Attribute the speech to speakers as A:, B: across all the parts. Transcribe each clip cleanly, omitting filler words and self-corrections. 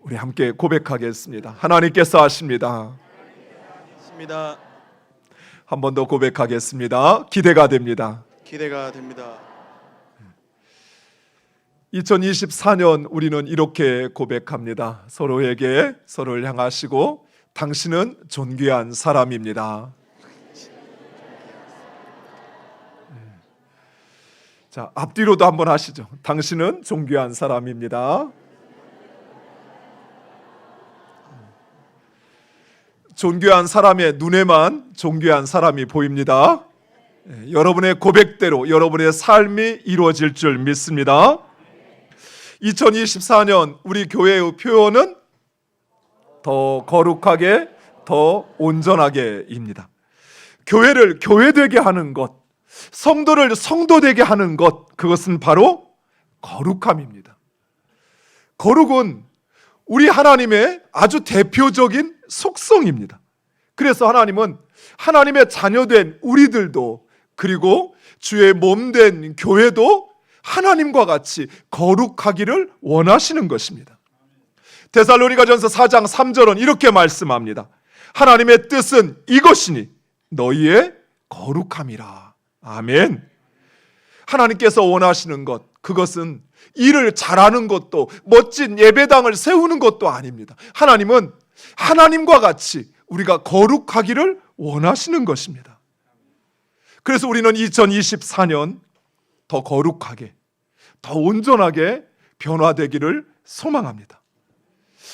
A: 우리 함께 고백하겠습니다. 하나님께서 하십니다. 한 번 더 고백하겠습니다. 기대가 됩니다.
B: 기대가 됩니다.
A: 2024년 우리는 이렇게 고백합니다. 서로에게 서로를 향하시고 당신은 존귀한 사람입니다. 자, 앞뒤로도 한번 하시죠. 당신은 존귀한 사람입니다. 존귀한 사람의 눈에만 존귀한 사람이 보입니다. 여러분의 고백대로 여러분의 삶이 이루어질 줄 믿습니다. 2024년 우리 교회의 표현은 더 거룩하게, 더 온전하게입니다. 교회를 교회되게 하는 것, 성도를 성도되게 하는 것, 그것은 바로 거룩함입니다. 거룩은 우리 하나님의 아주 대표적인 속성입니다. 그래서 하나님은 하나님의 자녀된 우리들도, 그리고 주의 몸된 교회도 하나님과 같이 거룩하기를 원하시는 것입니다. 데살로니가전서 4장 3절은 이렇게 말씀합니다. 하나님의 뜻은 이것이니 너희의 거룩함이라. 아멘. 하나님께서 원하시는 것, 그것은 일을 잘하는 것도 멋진 예배당을 세우는 것도 아닙니다. 하나님은 하나님과 같이 우리가 거룩하기를 원하시는 것입니다. 그래서 우리는 2024년 더 거룩하게, 더 온전하게 변화되기를 소망합니다.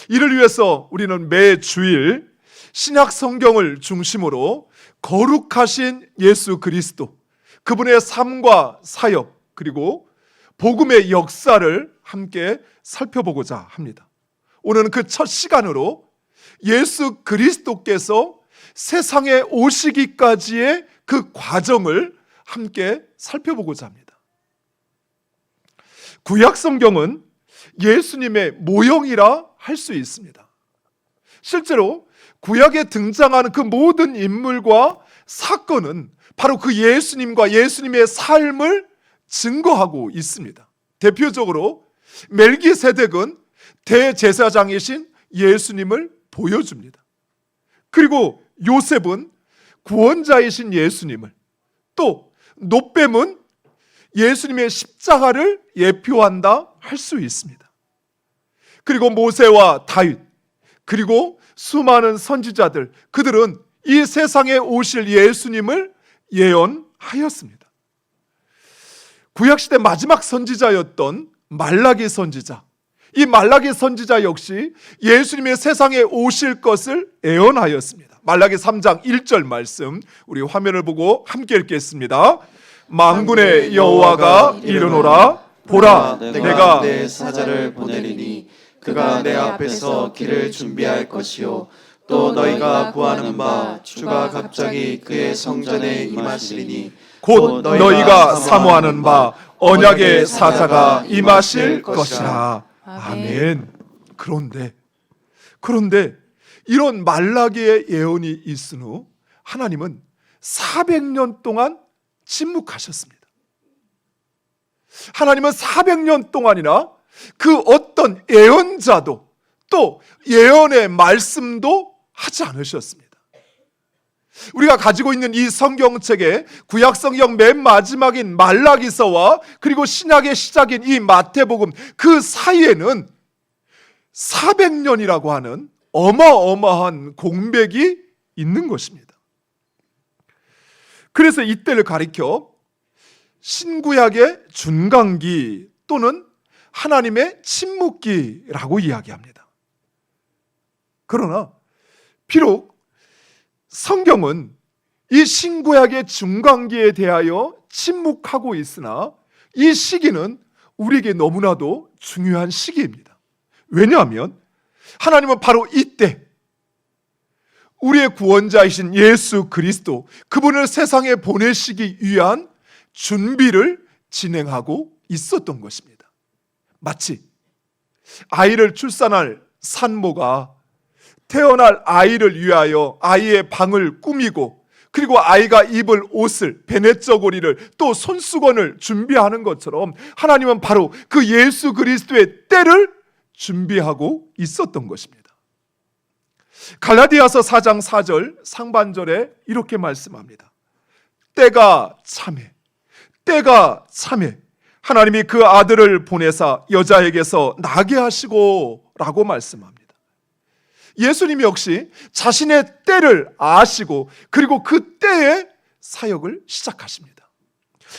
A: 이를 위해서 우리는 매 주일 신약 성경을 중심으로 거룩하신 예수 그리스도, 그분의 삶과 사역, 그리고 복음의 역사를 함께 살펴보고자 합니다. 오늘은 그 첫 시간으로 예수 그리스도께서 세상에 오시기까지의 그 과정을 함께 살펴보고자 합니다. 구약 성경은 예수님의 모형이라 할 수 있습니다. 실제로 구약에 등장하는 그 모든 인물과 사건은 바로 그 예수님과 예수님의 삶을 증거하고 있습니다. 대표적으로 멜기세덱은 대제사장이신 예수님을 보여줍니다. 그리고 요셉은 구원자이신 예수님을, 또 놋뱀은 예수님의 십자가를 예표한다 할 수 있습니다. 그리고 모세와 다윗, 그리고 수많은 선지자들, 그들은 이 세상에 오실 예수님을 예언하였습니다. 구약시대 마지막 선지자였던 말라기 선지자, 이 말라기 선지자 역시 예수님의 세상에 오실 것을 예언하였습니다. 말라기 3장 1절 말씀, 우리 화면을 보고 함께 읽겠습니다. 만군의 여호와가 이르노라, 보라 내가
B: 내 사자를 보내리니 그가 내 앞에서 길을 준비할 것이요 또 너희가 구하는 바 주가 갑자기 그의 성전에 임하시리니
A: 곧 너희가 사모하는 바 언약의 사자가 임하실 것이라. 아멘. 그런데 이런 말라기의 예언이 있은 후 하나님은 400년 동안 침묵하셨습니다. 하나님은 400년 동안이나 그 어떤 예언자도, 또 예언의 말씀도 하지 않으셨습니다. 우리가 가지고 있는 이 성경책에 구약 성경 맨 마지막인 말라기서와 그리고 신약의 시작인 이 마태복음, 그 사이에는 400년이라고 하는 어마어마한 공백이 있는 것입니다. 그래서 이때를 가리켜 신구약의 준강기 또는 하나님의 침묵기라고 이야기합니다. 그러나 비록 성경은 이 신구약의 중간기에 대하여 침묵하고 있으나 이 시기는 우리에게 너무나도 중요한 시기입니다. 왜냐하면 하나님은 바로 이때 우리의 구원자이신 예수 그리스도, 그분을 세상에 보내시기 위한 준비를 진행하고 있었던 것입니다. 마치 아이를 출산할 산모가 태어날 아이를 위하여 아이의 방을 꾸미고, 그리고 아이가 입을 옷을, 베네저고리를, 또 손수건을 준비하는 것처럼 하나님은 바로 그 예수 그리스도의 때를 준비하고 있었던 것입니다. 갈라디아서 4장 4절 상반절에 이렇게 말씀합니다. 때가 참에, 때가 참에 하나님이 그 아들을 보내사 여자에게서 나게 하시고 라고 말씀합니다. 예수님 역시 자신의 때를 아시고 그리고 그 때에 사역을 시작하십니다.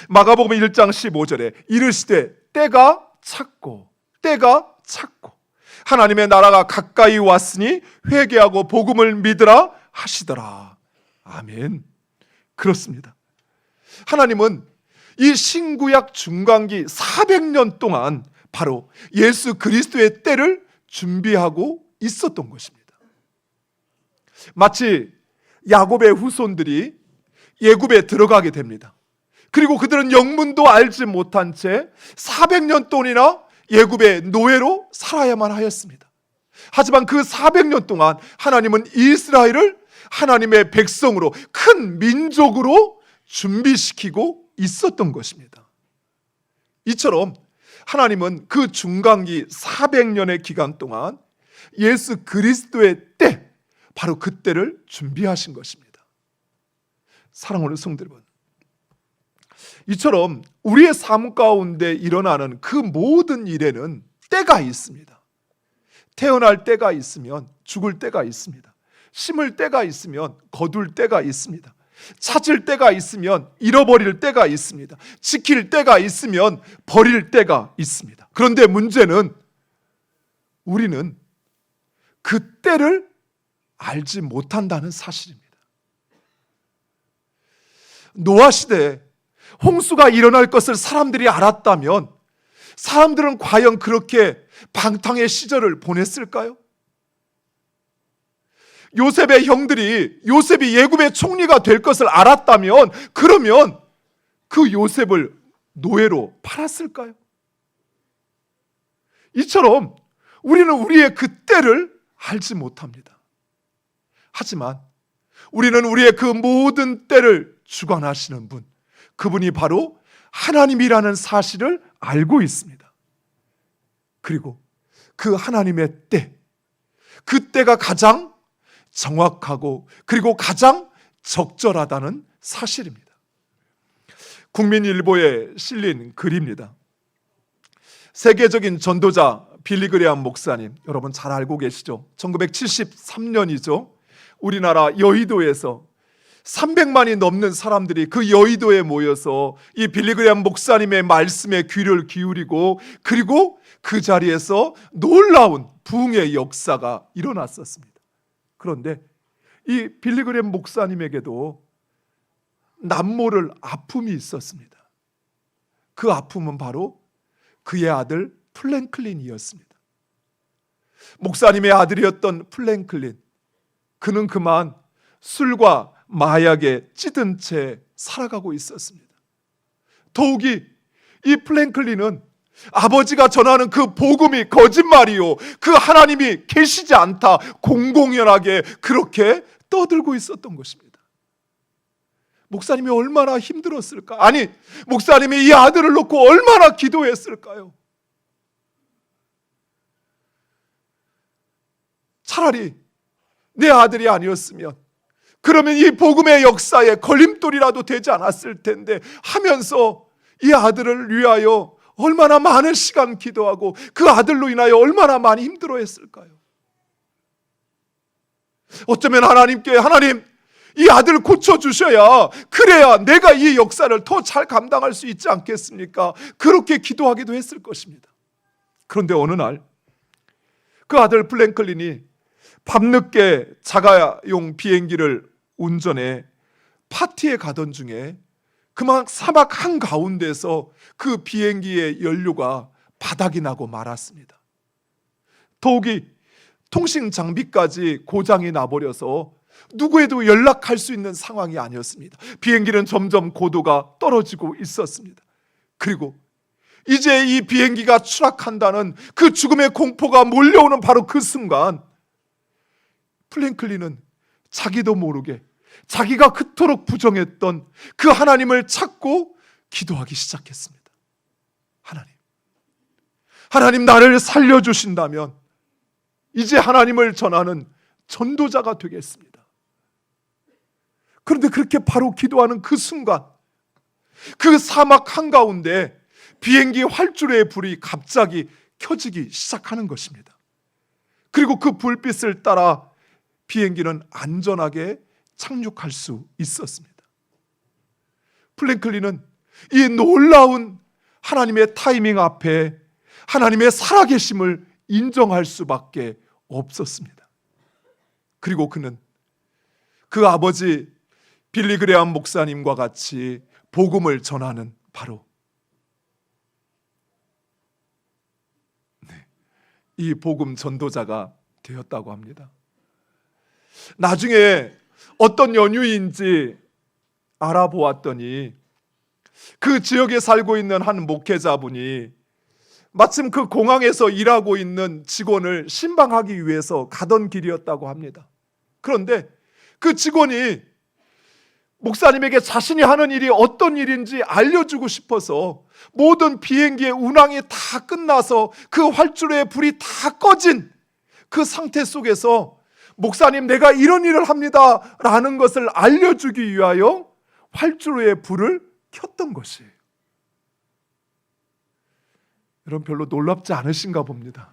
A: 마가복음 1장 15절에 이르시되 때가 찼고 하나님의 나라가 가까이 왔으니 회개하고 복음을 믿으라 하시더라. 아멘. 그렇습니다. 하나님은 이 신구약 중간기 400년 동안 바로 예수 그리스도의 때를 준비하고 있었던 것입니다. 마치 야곱의 후손들이 애굽에 들어가게 됩니다. 그리고 그들은 영문도 알지 못한 채 400년 동안이나 애굽의 노예로 살아야만 하였습니다. 하지만 그 400년 동안 하나님은 이스라엘을 하나님의 백성으로 큰 민족으로 준비시키고 있었던 것입니다. 이처럼 하나님은 그 중간기 400년의 기간 동안 예수 그리스도의 때, 바로 그 때를 준비하신 것입니다. 사랑하는 성도 여러분, 이처럼 우리의 삶 가운데 일어나는 그 모든 일에는 때가 있습니다. 태어날 때가 있으면 죽을 때가 있습니다. 심을 때가 있으면 거둘 때가 있습니다. 찾을 때가 있으면 잃어버릴 때가 있습니다. 지킬 때가 있으면 버릴 때가 있습니다. 그런데 문제는 우리는 그 때를 알지 못한다는 사실입니다. 노아 시대에 홍수가 일어날 것을 사람들이 알았다면 사람들은 과연 그렇게 방탕의 시절을 보냈을까요? 요셉의 형들이 요셉이 애굽의 총리가 될 것을 알았다면 그러면 그 요셉을 노예로 팔았을까요? 이처럼 우리는 우리의 그 때를 알지 못합니다. 하지만 우리는 우리의 그 모든 때를 주관하시는 분, 그분이 바로 하나님이라는 사실을 알고 있습니다. 그리고 그 하나님의 때, 그 때가 가장 정확하고 그리고 가장 적절하다는 사실입니다. 국민일보에 실린 글입니다. 세계적인 전도자 빌리 그레함 목사님, 여러분 잘 알고 계시죠? 1973년이죠. 우리나라 여의도에서 300만이 넘는 사람들이 그 여의도에 모여서 이 빌리 그레함 목사님의 말씀에 귀를 기울이고 그리고 그 자리에서 놀라운 부흥의 역사가 일어났었습니다. 그런데 이 빌리 그레함 목사님에게도 남모를 아픔이 있었습니다. 그 아픔은 바로 그의 아들 플랭클린이었습니다. 목사님의 아들이었던 플랭클린, 그는 그만 술과 마약에 찌든 채 살아가고 있었습니다. 더욱이 이 플랭클린은 아버지가 전하는 그 복음이 거짓말이요, 그 하나님이 계시지 않다 공공연하게 그렇게 떠들고 있었던 것입니다. 목사님이 얼마나 힘들었을까? 아니, 목사님이 이 아들을 놓고 얼마나 기도했을까요? 차라리 내 아들이 아니었으면 그러면 이 복음의 역사에 걸림돌이라도 되지 않았을 텐데 하면서 이 아들을 위하여 얼마나 많은 시간 기도하고 그 아들로 인하여 얼마나 많이 힘들어했을까요? 어쩌면 하나님께, 하나님 이 아들을 고쳐주셔야 그래야 내가 이 역사를 더 잘 감당할 수 있지 않겠습니까? 그렇게 기도하기도 했을 것입니다. 그런데 어느 날 그 아들 플랭클린이 밤늦게 자가용 비행기를 운전해 파티에 가던 중에 그만 사막 한가운데서 그 비행기의 연료가 바닥이 나고 말았습니다. 더욱이 통신 장비까지 고장이 나버려서 누구에도 연락할 수 있는 상황이 아니었습니다. 비행기는 점점 고도가 떨어지고 있었습니다. 그리고 이제 이 비행기가 추락한다는 그 죽음의 공포가 몰려오는 바로 그 순간 플랭클린은 자기도 모르게 자기가 그토록 부정했던 그 하나님을 찾고 기도하기 시작했습니다. 하나님 나를 살려주신다면 이제 하나님을 전하는 전도자가 되겠습니다. 그런데 그렇게 바로 기도하는 그 순간, 그 사막 한가운데 비행기 활주로의 불이 갑자기 켜지기 시작하는 것입니다. 그리고 그 불빛을 따라 비행기는 안전하게 착륙할 수 있었습니다. 플랭클린은 이 놀라운 하나님의 타이밍 앞에 하나님의 살아계심을 인정할 수밖에 없었습니다. 그리고 그는 그 아버지 빌리 그레암 목사님과 같이 복음을 전하는 바로 이 복음 전도자가 되었다고 합니다. 나중에 어떤 연유인지 알아보았더니 그 지역에 살고 있는 한 목회자분이 마침 그 공항에서 일하고 있는 직원을 신방하기 위해서 가던 길이었다고 합니다. 그런데 그 직원이 목사님에게 자신이 하는 일이 어떤 일인지 알려주고 싶어서 모든 비행기의 운항이 다 끝나서 그 활주로에 불이 다 꺼진 그 상태 속에서 목사님 내가 이런 일을 합니다 라는 것을 알려주기 위하여 활주로에 불을 켰던 것이에요. 여러분 별로 놀랍지 않으신가 봅니다.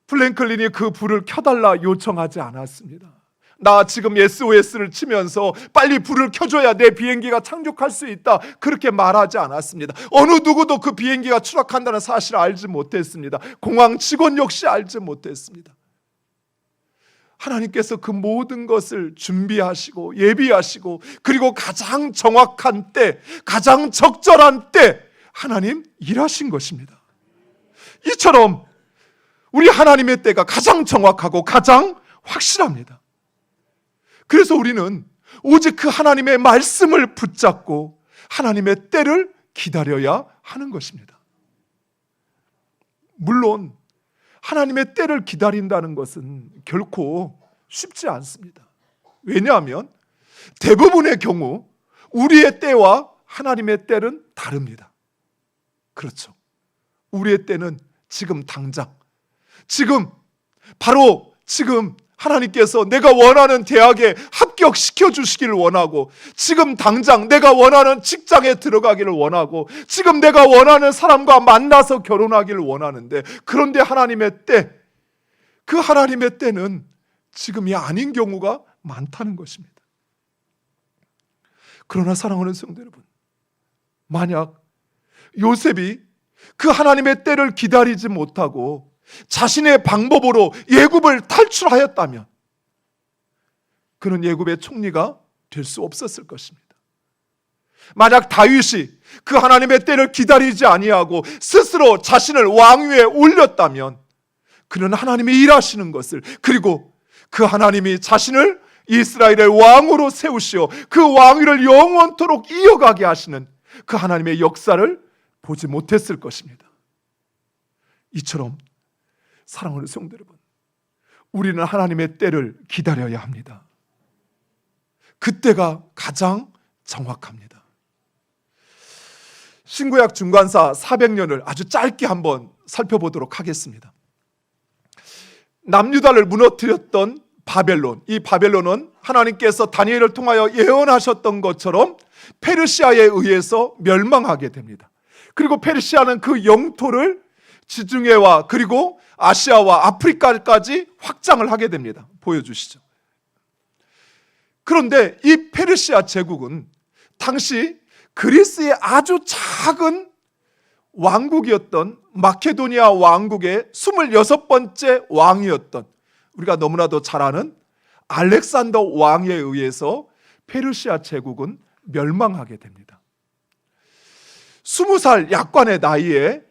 A: 플랭클린이 그 불을 켜달라 요청하지 않았습니다. 나 지금 SOS를 치면서 빨리 불을 켜줘야 내 비행기가 착륙할 수 있다 그렇게 말하지 않았습니다. 어느 누구도 그 비행기가 추락한다는 사실을 알지 못했습니다. 공항 직원 역시 알지 못했습니다. 하나님께서 그 모든 것을 준비하시고 예비하시고 그리고 가장 정확한 때, 가장 적절한 때 하나님 일하신 것입니다. 이처럼 우리 하나님의 때가 가장 정확하고 가장 확실합니다. 그래서 우리는 오직 그 하나님의 말씀을 붙잡고 하나님의 때를 기다려야 하는 것입니다. 물론 하나님의 때를 기다린다는 것은 결코 쉽지 않습니다. 왜냐하면 대부분의 경우 우리의 때와 하나님의 때는 다릅니다. 그렇죠. 우리의 때는 지금 당장, 지금 바로 지금 하나님께서 내가 원하는 대학에 합격시켜 주시기를 원하고 지금 당장 내가 원하는 직장에 들어가기를 원하고 지금 내가 원하는 사람과 만나서 결혼하기를 원하는데 그런데 하나님의 때, 그 하나님의 때는 지금이 아닌 경우가 많다는 것입니다. 그러나 사랑하는 성도 여러분, 만약 요셉이 그 하나님의 때를 기다리지 못하고 자신의 방법으로 예굽을 탈출하였다면 그는 예굽의 총리가 될 수 없었을 것입니다. 만약 다윗이 그 하나님의 때를 기다리지 아니하고 스스로 자신을 왕위에 올렸다면 그는 하나님이 일하시는 것을, 그리고 그 하나님이 자신을 이스라엘의 왕으로 세우시어 그 왕위를 영원토록 이어가게 하시는 그 하나님의 역사를 보지 못했을 것입니다. 이처럼 사랑하는 성도 여러분, 우리는 하나님의 때를 기다려야 합니다. 그때가 가장 정확합니다. 신구약 중간사 400년을 아주 짧게 한번 살펴보도록 하겠습니다. 남유다를 무너뜨렸던 바벨론, 이 바벨론은 하나님께서 다니엘을 통하여 예언하셨던 것처럼 페르시아에 의해서 멸망하게 됩니다. 그리고 페르시아는 그 영토를 지중해와 그리고 아시아와 아프리카까지 확장을 하게 됩니다. 보여주시죠. 그런데 이 페르시아 제국은 당시 그리스의 아주 작은 왕국이었던 마케도니아 왕국의 26번째 왕이었던, 우리가 너무나도 잘 아는 알렉산더 왕에 의해서 페르시아 제국은 멸망하게 됩니다. 20살 약관의 나이에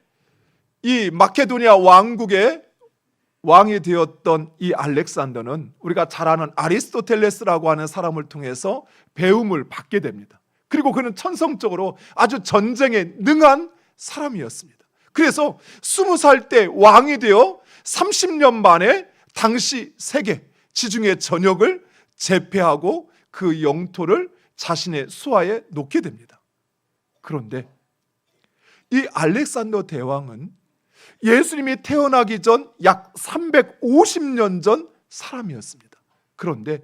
A: 이 마케도니아 왕국의 왕이 되었던 이 알렉산더는 우리가 잘 아는 아리스토텔레스라고 하는 사람을 통해서 배움을 받게 됩니다. 그리고 그는 천성적으로 아주 전쟁에 능한 사람이었습니다. 그래서 20살 때 왕이 되어 30년 만에 당시 세계 지중해 전역을 제패하고 그 영토를 자신의 수하에 놓게 됩니다. 그런데 이 알렉산더 대왕은 예수님이 태어나기 전 약 350년 전 사람이었습니다. 그런데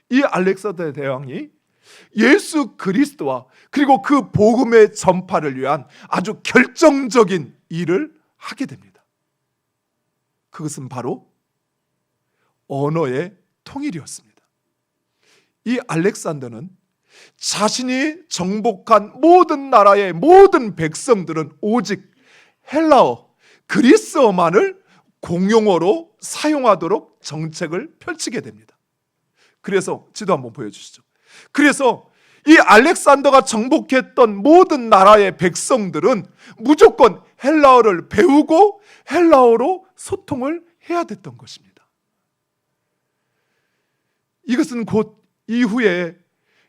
A: 이 알렉산더 대왕이 예수 그리스도와 그리고 그 복음의 전파를 위한 아주 결정적인 일을 하게 됩니다. 그것은 바로 언어의 통일이었습니다. 이 알렉산더는 자신이 정복한 모든 나라의 모든 백성들은 오직 헬라어, 그리스어만을 공용어로 사용하도록 정책을 펼치게 됩니다. 그래서 지도 한번 보여주시죠. 그래서 이 알렉산더가 정복했던 모든 나라의 백성들은 무조건 헬라어를 배우고 헬라어로 소통을 해야 됐던 것입니다. 이것은 곧 이후에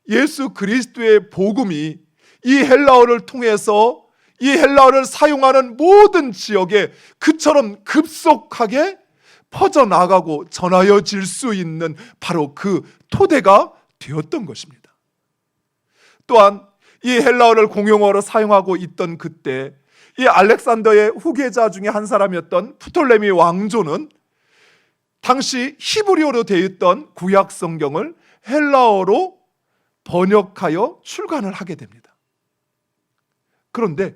A: 예수 그리스도의 복음이 이 헬라어를 통해서 이 헬라어를 사용하는 모든 지역에 그처럼 급속하게 퍼져나가고 전하여질 수 있는 바로 그 토대가 되었던 것입니다. 또한 이 헬라어를 공용어로 사용하고 있던 그때 이 알렉산더의 후계자 중에 한 사람이었던 프톨레미 왕조는 당시 히브리어로 되어 있던 구약 성경을 헬라어로 번역하여 출간을 하게 됩니다. 그런데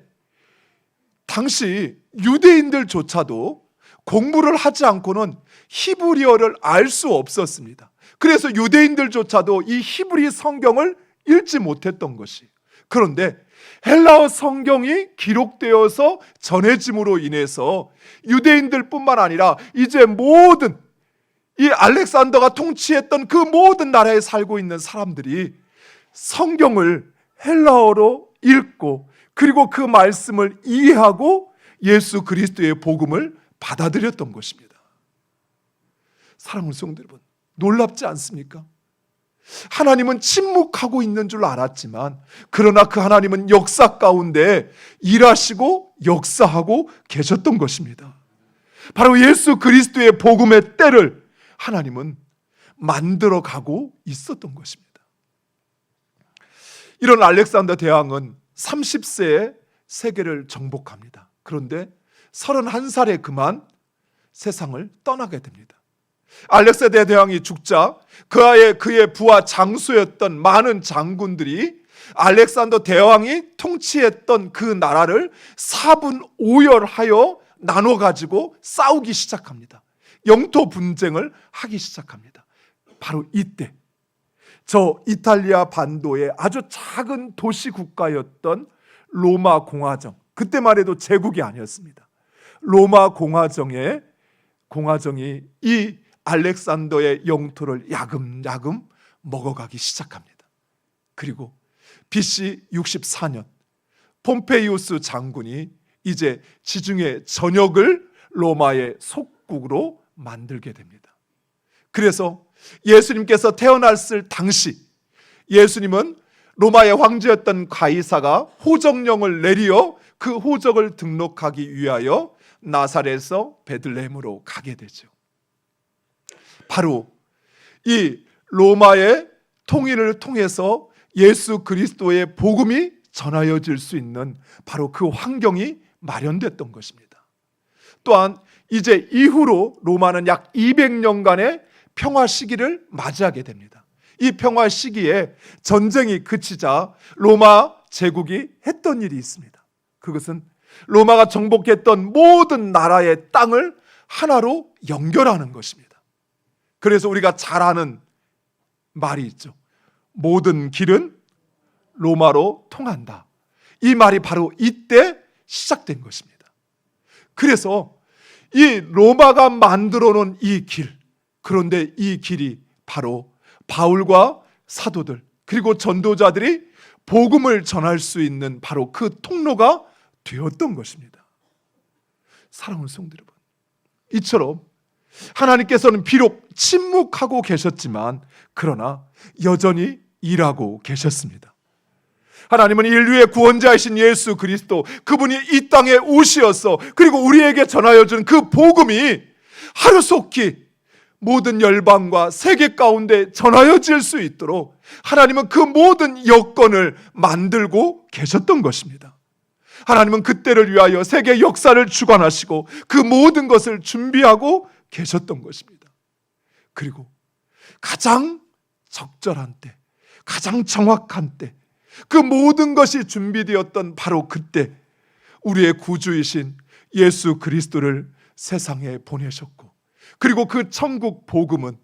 A: 당시 유대인들조차도 공부를 하지 않고는 히브리어를 알 수 없었습니다. 그래서 유대인들조차도 이 히브리 성경을 읽지 못했던 것이. 그런데 헬라어 성경이 기록되어서 전해짐으로 인해서 유대인들뿐만 아니라 이제 모든 이 알렉산더가 통치했던 그 모든 나라에 살고 있는 사람들이 성경을 헬라어로 읽고 그리고 그 말씀을 이해하고 예수 그리스도의 복음을 받아들였던 것입니다. 사랑하는 성도 여러분, 놀랍지 않습니까? 하나님은 침묵하고 있는 줄 알았지만 그러나 그 하나님은 역사 가운데 일하시고 역사하고 계셨던 것입니다. 바로 예수 그리스도의 복음의 때를 하나님은 만들어가고 있었던 것입니다. 이런 알렉산더 대왕은 30세에 세계를 정복합니다. 그런데 31살에 그만 세상을 떠나게 됩니다. 알렉산더 대왕이 죽자 그의 부하 장수였던 많은 장군들이 알렉산더 대왕이 통치했던 그 나라를 4분 5열하여 나눠 가지고 싸우기 시작합니다. 영토 분쟁을 하기 시작합니다. 바로 이때 저 이탈리아 반도의 아주 작은 도시 국가였던 로마 공화정, 그때만 해도 제국이 아니었습니다. 로마 공화정이 이 알렉산더의 영토를 야금야금 먹어가기 시작합니다. 그리고 BC 64년 폼페이우스 장군이 이제 지중해 전역을 로마의 속국으로 만들게 됩니다. 그래서 예수님께서 태어났을 당시 예수님은 로마의 황제였던 가이사가 호적령을 내리어 그 호적을 등록하기 위하여 나사렛에서 베들레헴으로 가게 되죠. 바로 이 로마의 통일을 통해서 예수 그리스도의 복음이 전하여질 수 있는 바로 그 환경이 마련됐던 것입니다. 또한 이제 이후로 로마는 약 200년간의 평화 시기를 맞이하게 됩니다. 이 평화 시기에 전쟁이 그치자 로마 제국이 했던 일이 있습니다. 그것은 로마가 정복했던 모든 나라의 땅을 하나로 연결하는 것입니다. 그래서 우리가 잘 아는 말이 있죠. 모든 길은 로마로 통한다. 이 말이 바로 이때 시작된 것입니다. 그래서 이 로마가 만들어 놓은 이 길, 그런데 이 길이 바로 바울과 사도들 그리고 전도자들이 복음을 전할 수 있는 바로 그 통로가 되었던 것입니다. 사랑하는 성도 여러분, 이처럼 하나님께서는 비록 침묵하고 계셨지만 그러나 여전히 일하고 계셨습니다. 하나님은 인류의 구원자이신 예수 그리스도, 그분이 이 땅에 오시어서 그리고 우리에게 전하여 준 그 복음이 하루속히 모든 열방과 세계 가운데 전하여질 수 있도록 하나님은 그 모든 여건을 만들고 계셨던 것입니다. 하나님은 그 때를 위하여 세계 역사를 주관하시고 그 모든 것을 준비하고 계셨던 것입니다. 그리고 가장 적절한 때, 가장 정확한 때, 그 모든 것이 준비되었던 바로 그때 우리의 구주이신 예수 그리스도를 세상에 보내셨고, 그리고 그 천국 복음은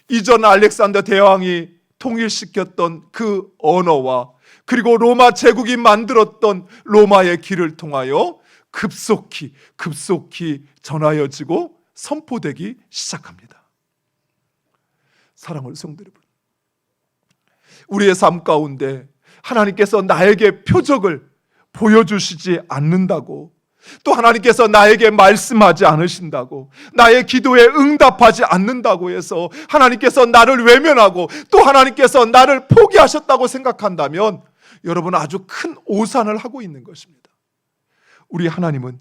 A: 이전 알렉산더 대왕이 통일시켰던 그 언어와 그리고 로마 제국이 만들었던 로마의 길을 통하여 급속히 전하여지고 선포되기 시작합니다. 사랑하는 성도 여러분, 우리의 삶 가운데 하나님께서 나에게 표적을 보여주시지 않는다고, 또 하나님께서 나에게 말씀하지 않으신다고, 나의 기도에 응답하지 않는다고 해서 하나님께서 나를 외면하고 또 하나님께서 나를 포기하셨다고 생각한다면 여러분 아주 큰 오산을 하고 있는 것입니다. 우리 하나님은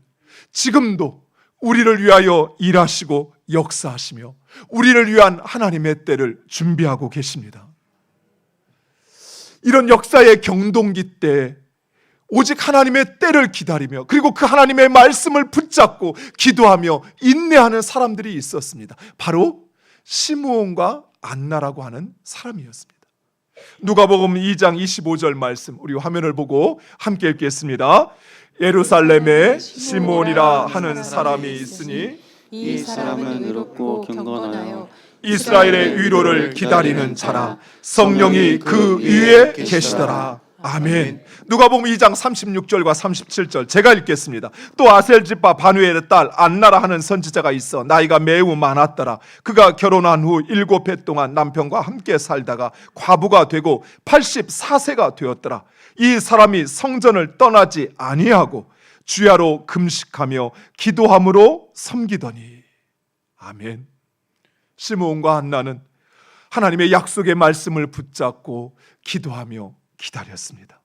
A: 지금도 우리를 위하여 일하시고 역사하시며 우리를 위한 하나님의 때를 준비하고 계십니다. 이런 역사의 경동기 때에 오직 하나님의 때를 기다리며 그리고 그 하나님의 말씀을 붙잡고 기도하며 인내하는 사람들이 있었습니다. 바로 시므온과 안나라고 하는 사람이었습니다. 누가복음 2장 25절 말씀, 우리 화면을 보고 함께 읽겠습니다. 예루살렘에 시므온이라 하는 사람이 있으니
B: 이 사람은 의롭고 경건하여
A: 이스라엘의 위로를 기다리는 자라. 성령이 그 위에 계시더라. 아멘. 누가복음 2장 36절과 37절 제가 읽겠습니다. 또 아셀집파 바누엘의 딸 안나라 하는 선지자가 있어 나이가 매우 많았더라. 그가 결혼한 후 7해 동안 남편과 함께 살다가 과부가 되고 84세가 되었더라. 이 사람이 성전을 떠나지 아니하고 주야로 금식하며 기도함으로 섬기더니. 아멘. 시므온과 안나는 하나님의 약속의 말씀을 붙잡고 기도하며 기다렸습니다.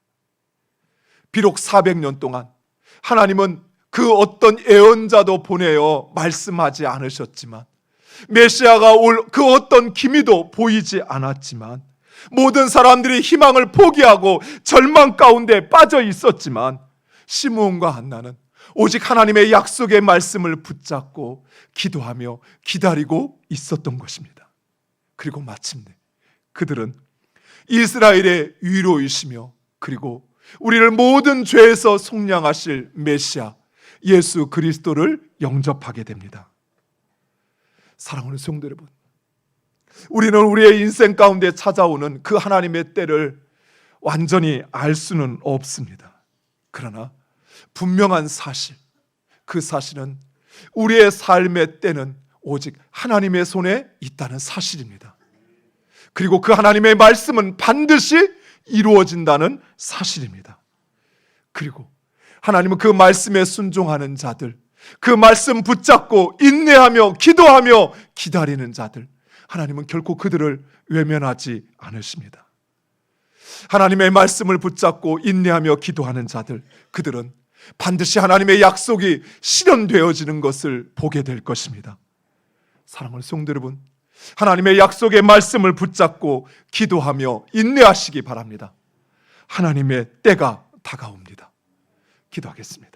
A: 비록 400년 동안 하나님은 그 어떤 예언자도 보내어 말씀하지 않으셨지만, 메시아가 올 그 어떤 기미도 보이지 않았지만, 모든 사람들이 희망을 포기하고 절망 가운데 빠져 있었지만 시므온과 안나는 오직 하나님의 약속의 말씀을 붙잡고 기도하며 기다리고 있었던 것입니다. 그리고 마침내 그들은 이스라엘의 위로이시며 그리고 우리를 모든 죄에서 속량하실 메시아 예수 그리스도를 영접하게 됩니다. 사랑하는 성도 여러분, 우리는 우리의 인생 가운데 찾아오는 그 하나님의 때를 완전히 알 수는 없습니다. 그러나 분명한 사실, 그 사실은 우리의 삶의 때는 오직 하나님의 손에 있다는 사실입니다. 그리고 그 하나님의 말씀은 반드시 이루어진다는 사실입니다. 그리고 하나님은 그 말씀에 순종하는 자들, 그 말씀 붙잡고 인내하며 기도하며 기다리는 자들, 하나님은 결코 그들을 외면하지 않으십니다. 하나님의 말씀을 붙잡고 인내하며 기도하는 자들, 그들은 반드시 하나님의 약속이 실현되어지는 것을 보게 될 것입니다. 사랑하는 성도 여러분, 하나님의 약속의 말씀을 붙잡고 기도하며 인내하시기 바랍니다. 하나님의 때가 다가옵니다. 기도하겠습니다.